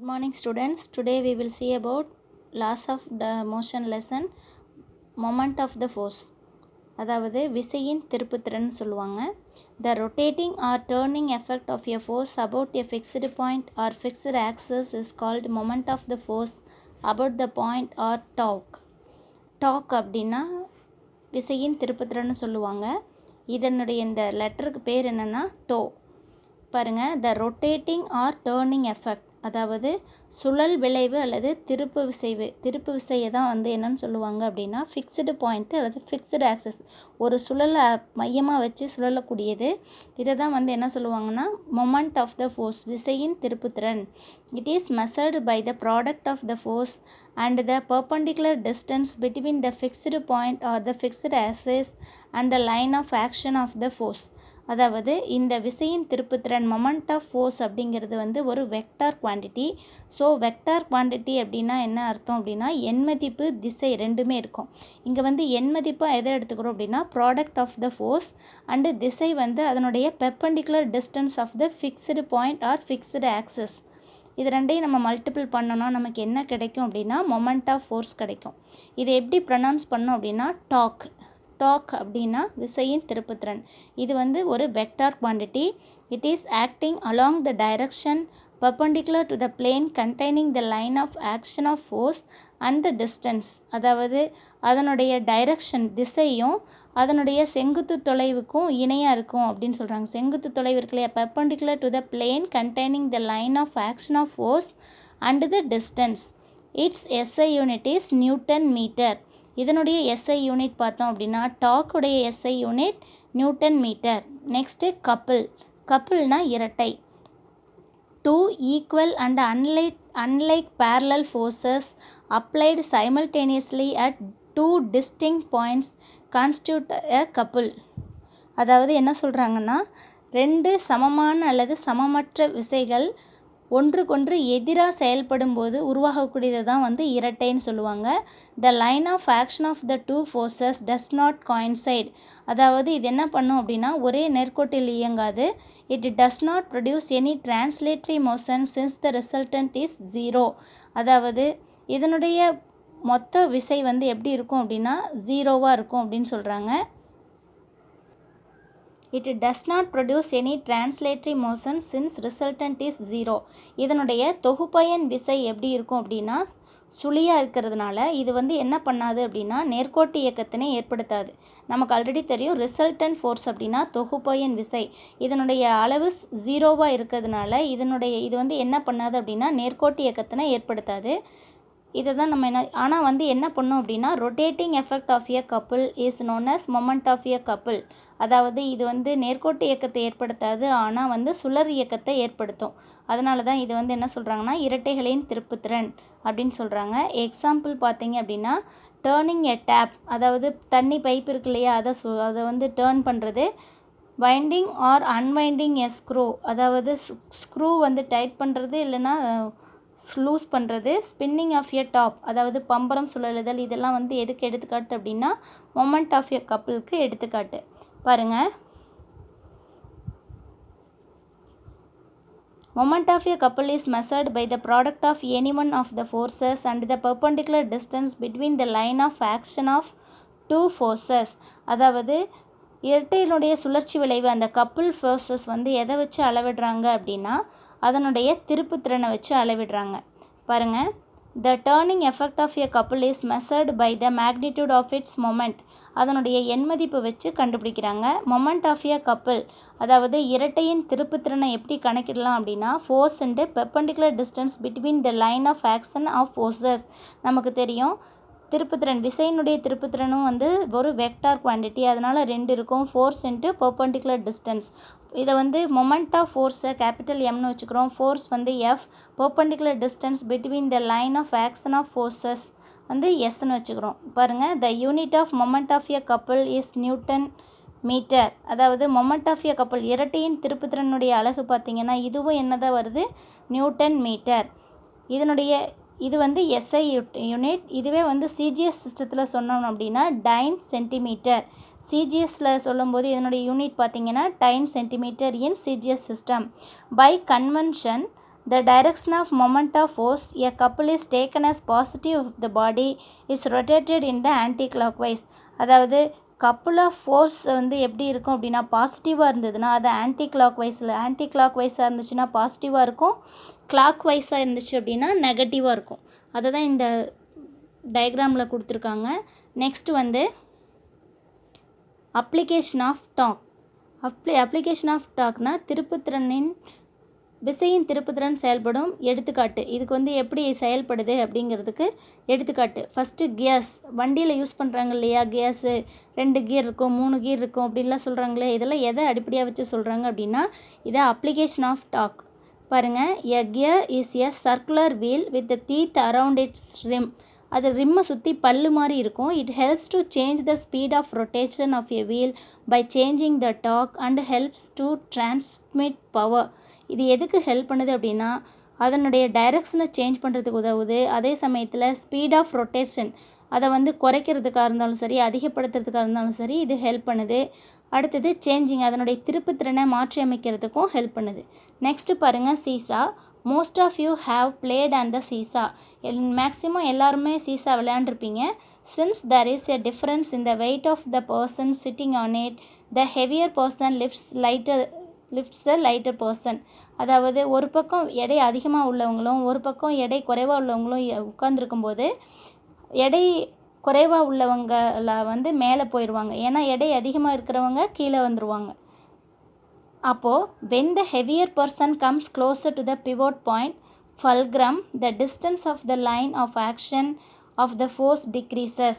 Good morning students. Today we will see about laws of the motion lesson moment of the force. அதாவது விசையின் திருப்புத்திறன் சொல்லுவாங்க. The rotating or turning effect of a force about a fixed point or fixed axis is called moment of the force about the point or torque. Torque அப்படின்னா விசையின் திருப்புத்திறன் சொல்லுவாங்க. இதனுடைய இந்த லெட்டருக்கு பேர் என்னென்னா டோ. பாருங்கள், த ரொட்டேட்டிங் ஆர் டேர்னிங் எஃபெக்ட், அதாவது சுழல் விளைவு அல்லது திருப்பு விசையை தான் என்னன்னு சொல்லுவாங்க அப்படின்னா ஃபிக்ஸ்டு பாயிண்ட்டு அல்லது ஃபிக்ஸ்டு ஆக்சஸ், ஒரு சுழலை மையமாக வச்சு சுழலக்கூடியது. இதை தான் என்ன சொல்லுவாங்கன்னா மொமெண்ட் ஆஃப் த ஃபோர்ஸ், விசையின் திருப்புத்திறன். It is measured by the product of the force and the perpendicular distance between the fixed point or the fixed axis and the line of action of the force. அதாவது இந்த விசையின் திருப்புத்திறன் moment of force அப்படிங்கிறது ஒரு vector quantity. So vector quantity அப்படின்னா என்ன அர்த்தம் அப்படின்னா எண் மதிப்பு திசை ரெண்டுமே இருக்கும். இங்கே எண் மதிப்பாக எதை எடுத்துக்கிறோம் அப்படின்னா product of the force and திசை அதனுடைய perpendicular distance of the fixed point or fixed axis. இது ரெண்டையும் நம்ம மல்டிபிள் பண்ணோன்னா நமக்கு என்ன கிடைக்கும் அப்படின்னா மொமெண்ட் ஆஃப் ஃபோர்ஸ் கிடைக்கும். இதை எப்படி ப்ரொனவுன்ஸ் பண்ணோம் அப்படின்னா டாக். டாக் அப்படின்னா விசையின் திருப்புத்திறன். இது ஒரு vector quantity. It is acting along the direction perpendicular to the plane containing the line of action of force and the distance. அதாவது அதனுடைய டைரக்ஷன் திசையும் அதனுடைய செங்குத்து தொலைவுக்கும் இணையாக இருக்கும் அப்படின்னு சொல்கிறாங்க. செங்குத்து தொலைவு இருக்கு இல்லையா, perpendicular to the plane containing the line of action of force and the distance. Its SI unit is Newton meter. இதனுடைய SI யூனிட் பார்த்தோம் அப்படின்னா டாக்குடைய SI unit newton meter. Next கப்புள்னா இரட்டை. Two equal and unlike parallel forces applied simultaneously at two distinct points constitute a couple. அதாவது என்ன சொல்கிறாங்கன்னா ரெண்டு சமமான அல்லது சமமற்ற விசைகள் ஒன்றுக்கொன்று எதிராக செயல்படும் போது உருவாகக்கூடியதை தான் இரட்டைன்னு சொல்லுவாங்க. The line of action of the two forces does not coincide. அதாவது இது என்ன பண்ணும் அப்படின்னா ஒரே நேர்கோட்டில் இயங்காது. It does not produce any translatory motion since the resultant is zero. அதாவது இதனுடைய மொத்த விசை எப்படி இருக்கும் அப்படின்னா ஜீரோவாக இருக்கும் அப்படின்னு சொல்கிறாங்க. It does not produce any translatory motion since resultant is zero. இதனுடைய தொகுப்பயன் விசை எப்படி இருக்கும் அப்படின்னா சுழியாக இருக்கிறதுனால இது என்ன பண்ணாது அப்படின்னா நேர்கோட்டு இயக்கத்தினை ஏற்படுத்தாது. நமக்கு ஆல்ரெடி தெரியும் ரிசல்டன்ட் ஃபோர்ஸ் அப்படின்னா தொகுப்பயன் விசை. இதனுடைய அளவு ஜீரோவாக இருக்கிறதுனால இது என்ன பண்ணாது அப்படின்னா நேர்கோட்டு இயக்கத்தினை ஏற்படுத்தாது. இதை தான் நம்ம ஆனால் என்ன பண்ணோம் அப்படின்னா rotating effect of a couple is known as moment of a couple. அதாவது இது நேர்கோட்டு இயக்கத்தை ஏற்படுத்தாது, ஆனால் சுழற் இயக்கத்தை ஏற்படுத்தும். அதனால தான் இது என்ன சொல்கிறாங்கன்னா இரட்டைகளின் திருப்புத்திறன் அப்படின்னு சொல்கிறாங்க. எக்ஸாம்பிள் பார்த்தீங்க அப்படின்னா டேர்னிங் எ டேப், அதாவது தண்ணி பைப் இருக்கு இல்லையா, அதை டேர்ன் பண்ணுறது. வைண்டிங் ஆர் அன்வைண்டிங் எ ஸ்க்ரூ, அதாவது ஸ்க்ரூ டைட் பண்ணுறது இல்லைன்னா லூஸ் பண்ணுறது. ஸ்பின்னிங் ஆஃப் எ டாப், அதாவது பம்பரம் சுழலுதல். இதெல்லாம் எதுக்கு எடுத்துக்காட்டு அப்படின்னா மொமெண்ட் ஆஃப் எ கப்புளுக்கு எடுத்துக்காட்டு. பாருங்கள், moment of a couple is measured by the product of any one of the forces and the perpendicular distance between the line of action of two forces. அதாவது இரட்டையினுடைய சுழற்சி விளைவு அந்த கப்புள் ஃபோர்ஸஸ் எதை வச்சு அளவிடுறாங்க அப்படின்னா அதனுடைய திருப்புத்திறனை வச்சு அளவிடுறாங்க. பாருங்கள், the turning effect of a couple is measured by the magnitude of its moment. அதனுடைய எண் மதிப்பு வச்சு கண்டுபிடிக்கிறாங்க. மொமெண்ட் ஆஃப் எ கப்புள், அதாவது இரட்டையின் திருப்புத்திறனை எப்படி கணக்கிடலாம் அப்படின்னா force and perpendicular distance between the line of action of forces. நமக்கு தெரியும் திருப்புத்திறன், விசையினுடைய திருப்புத்திறனும் ஒரு வெக்டார் குவான்டிட்டி, அதனால் ரெண்டு இருக்கும். Force into perpendicular distance. இதை மொமெண்ட் ஆஃப் ஃபோர்ஸை கேபிட்டல் எம்னு வச்சுக்கிறோம். Force F, perpendicular distance between the line of action of forces எஸ்ன்னு வச்சுக்கிறோம். பாருங்கள், the unit of moment of a couple is newton metre. அதாவது மொமெண்ட் ஆஃப் எ கப்புள் இரட்டையின் திருப்புத்திறனுடைய அலகு பார்த்திங்கன்னா இதுவும் என்னதான் வருது, நியூட்டன் மீட்டர். இது SI யூனிட். இதுவே சிஜிஎஸ் சிஸ்டத்தில் சொன்னோம் அப்படின்னா டைன் சென்டிமீட்டர். சிஜிஎஸில் சொல்லும்போது இதனுடைய யூனிட் பார்த்திங்கன்னா dyne centimetre in CGS system. By convention The direction of moment of force a couple is taken as positive if the body is rotated in the anti-clockwise. அதாவது couple of force வந்து எப்படி இருக்கும் அப்படின்னா பாசிட்டிவாக இருந்ததுன்னா அது anti clock வைஸாக இருந்துச்சுன்னா பாசிட்டிவாக இருக்கும், கிளாக் வைஸாக இருந்துச்சு அப்படின்னா நெகட்டிவாக இருக்கும். அதை தான் இந்த டயக்ராமில் கொடுத்துருக்காங்க. நெக்ஸ்ட் வந்து application of torque. Application of டார்க்னா விசையின் திருப்புத்திறன் செயல்படும் எடுத்துக்காட்டு. இதுக்கு வந்து எப்படி செயல்படுது அப்படிங்கிறதுக்கு எடுத்துக்காட்டு. ஃபஸ்ட்டு கியர்ஸ், வண்டியில் யூஸ் பண்ணுறாங்க இல்லையா, கியர்ஸு 2 கியர் இருக்கும் 3 கியர் இருக்கும் அப்படின்லாம் சொல்கிறாங்களே, இதெல்லாம் எதை அடிப்படையாக வச்சு சொல்கிறாங்க அப்படின்னா இதை அப்ளிகேஷன் ஆஃப் டார்க். பாருங்கள், a gear is a circular wheel with the teeth around its rim. அது ரிம்மை சுற்றி பல்லு மாதிரி இருக்கும். It helps to change the speed of rotation of a wheel by changing the torque and helps to transmit power. இது எதுக்கு help பண்ணுது அப்படின்னா அதனுடைய டைரக்ஷனை சேஞ்ச் பண்ணுறதுக்கு உதவுது. அதே சமயத்தில் ஸ்பீட் ஆஃப் ரொட்டேஷன் அதை வந்து குறைக்கிறதுக்காக இருந்தாலும் சரி அதிகப்படுத்துறதுக்காக இருந்தாலும் சரி இது ஹெல்ப் பண்ணுது. அடுத்தது சேஞ்சிங், அதனுடைய திருப்புத்திறனை மாற்றி அமைக்கிறதுக்கும் ஹெல்ப் பண்ணுது. நெக்ஸ்ட்டு பாருங்கள், seesaw. Most of you have played and the seesaw. Maximum எல்லாருமே சீசா விளையாண்டுருப்பீங்க. Since there is a difference in the weight of the person sitting on it, the heavier person lifts the lighter person. அதாவது ஒரு பக்கம் எடை அதிகமாக உள்ளவங்களும் ஒரு பக்கம் எடை குறைவாக உள்ளவங்களும் உட்காந்துருக்கும்போது எடை குறைவாக உள்ளவங்கள வந்து மேலே போயிடுவாங்க, ஏன்னா எடை அதிகமாக இருக்கிறவங்க கீழே வந்துடுவாங்க. அப்போது when the heavier person comes closer to the pivot point fulcrum, the distance of the line of action of the force decreases.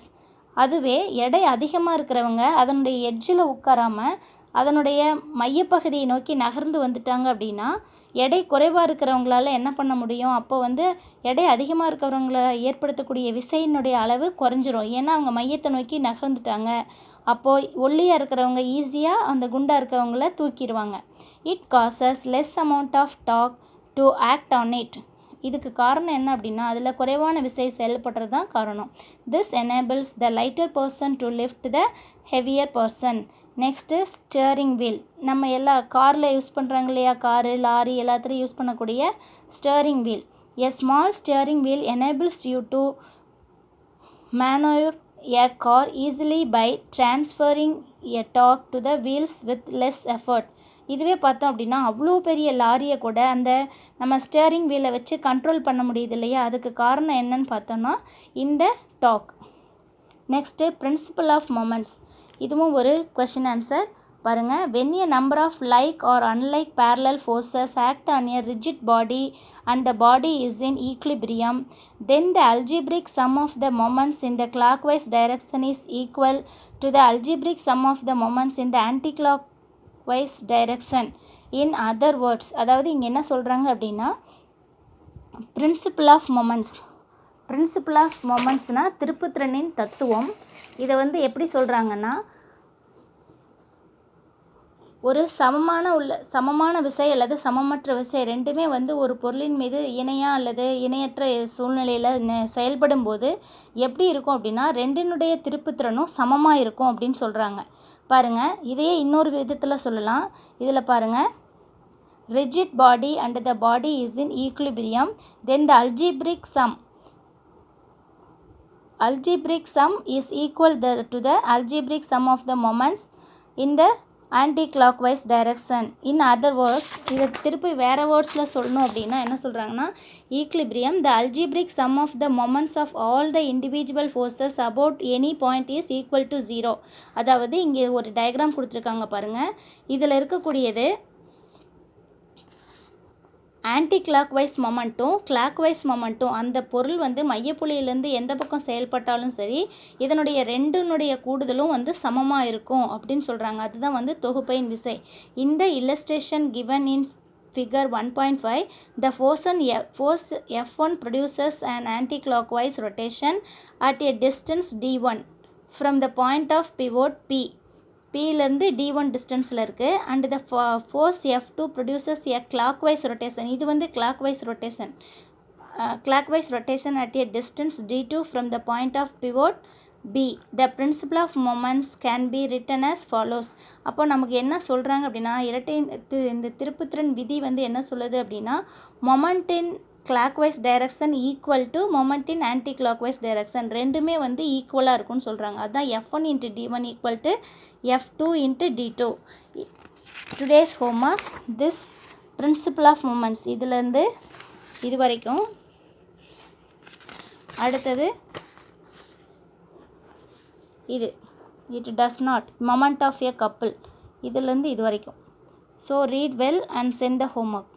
அதுவே எடை அதிகமாக இருக்கிறவங்க அதனுடைய எட்ஜில் உட்காராமல் அதனுடைய மையப்பகுதியை நோக்கி நகர்ந்து வந்துட்டாங்க அப்படின்னா எடை குறைவாக இருக்கிறவங்களால என்ன பண்ண முடியும், அப்போ வந்து எடை அதிகமாக இருக்கிறவங்கள ஏற்படுத்தக்கூடிய விசையினுடைய அளவு குறைஞ்சிரும், ஏன்னா அவங்க மையத்தை நோக்கி நகர்ந்துட்டாங்க. அப்போது ஒல்லியாக இருக்கிறவங்க ஈஸியாக அந்த குண்டாக இருக்கிறவங்கள தூக்கிடுவாங்க. It causes less amount of torque to act on it. இதுக்கு காரணம் என்ன அப்படின்னா அதில் குறைவான விசை செயல்படுறது தான் காரணம். This enables the lighter person to lift the heavier person. Next steering wheel. நம்ம எல்லா காரில் யூஸ் பண்ணுறாங்க இல்லையா, காரு லாரி எல்லாத்துலேயும் யூஸ் பண்ணக்கூடிய steering wheel. A small steering wheel enables you to maneuver a car easily by transferring a torque to the wheels with less effort. இதுவே பார்த்தோம் அப்படின்னா அவ்வளோ பெரிய லாரியை கூட அந்த நம்ம ஸ்டியரிங் வீலை வச்சு கண்ட்ரோல் பண்ண முடியுது இல்லையா, அதுக்கு காரணம் என்னன்னு பார்த்தோன்னா இந்த torque. Next principle of moments. இதுவும் ஒரு கொஷின் ஆன்சர் பாருங்கள். when a number of like or unlike parallel forces act on a rigid body and the body is in equilibrium, then the algebraic sum of the moments in the clockwise direction is equal to the algebraic sum of the moments in the anti-clockwise direction. in other words, அதாவது இங்கே என்ன சொல்கிறாங்க அப்படின்னா principal of மொமெண்ட்ஸ்னால் திருப்புத்திறனின் தத்துவம். இதை வந்து எப்படி சொல்கிறாங்கன்னா ஒரு சமமான விசை அல்லது சமமற்ற விசை ரெண்டுமே வந்து ஒரு பொருளின் மீது இணையாக அல்லது இணையற்ற சூழ்நிலையில் செயல்படும் போது எப்படி இருக்கும் அப்படின்னா ரெண்டினுடைய திருப்புத்திறனும் சமமாக இருக்கும் அப்படின்னு சொல்கிறாங்க. பாருங்கள், இதையே இன்னொரு விதத்தில் சொல்லலாம். இதில் பாருங்கள், rigid body and the body is in equilibrium, then the algebraic sum is equal to the algebraic sum of the moments in the anti-clockwise direction. in other words, இதை திருப்பி வேறு வேர்ட்ஸில் சொல்லணும் அப்படின்னா என்ன சொல்கிறாங்கன்னா equilibrium the algebraic sum of the moments of all the individual forces about any point is equal to 0. அதாவது இங்கே ஒரு டயக்ராம் கொடுத்துருக்காங்க பாருங்கள். இதில் இருக்கக்கூடியது ஆன்டி கிளாக்வைஸ் மொமெண்ட்டும் கிளாக்வைஸ் மொமெண்ட்டும் அந்த பொருள் வந்து மையப்புள்ளியிலேருந்து எந்த பக்கம் செயல்பட்டாலும் சரி இதனுடைய ரெண்டுனுடைய கூடுதலும் வந்து சமமாக இருக்கும் அப்படின்னு சொல்கிறாங்க. அதுதான் வந்து தொகுப்பையின் விசை. இந்த illustration given in figure 1.5, the force F1 produces an anti-clockwise rotation at a distance d1 from the point of pivot P. Pலேருந்து d1 டிஸ்டன்ஸில் இருக்குது. And the force F2 produces a clockwise rotation. இது வந்து clockwise rotation at a distance d2 from the point of pivot P the principle of moments can be written as follows. அப்போ நமக்கு என்ன சொல்கிறாங்க அப்படின்னா இந்த திருப்புத்திறன் விதி வந்து என்ன சொல்லுது அப்படின்னா moment in clockwise direction equal to moment in anti clockwise direction ரெண்டுமே வந்து ஈக்குவலாக இருக்கும்னு சொல்கிறாங்க. அதுதான் F1 into D1 equal to F2 into D2. Today's homework this principle of moments இதுலேருந்து இது வரைக்கும். அடுத்தது இது it does not moment of a couple இதுலேருந்து இது வரைக்கும். So read well and send the homework.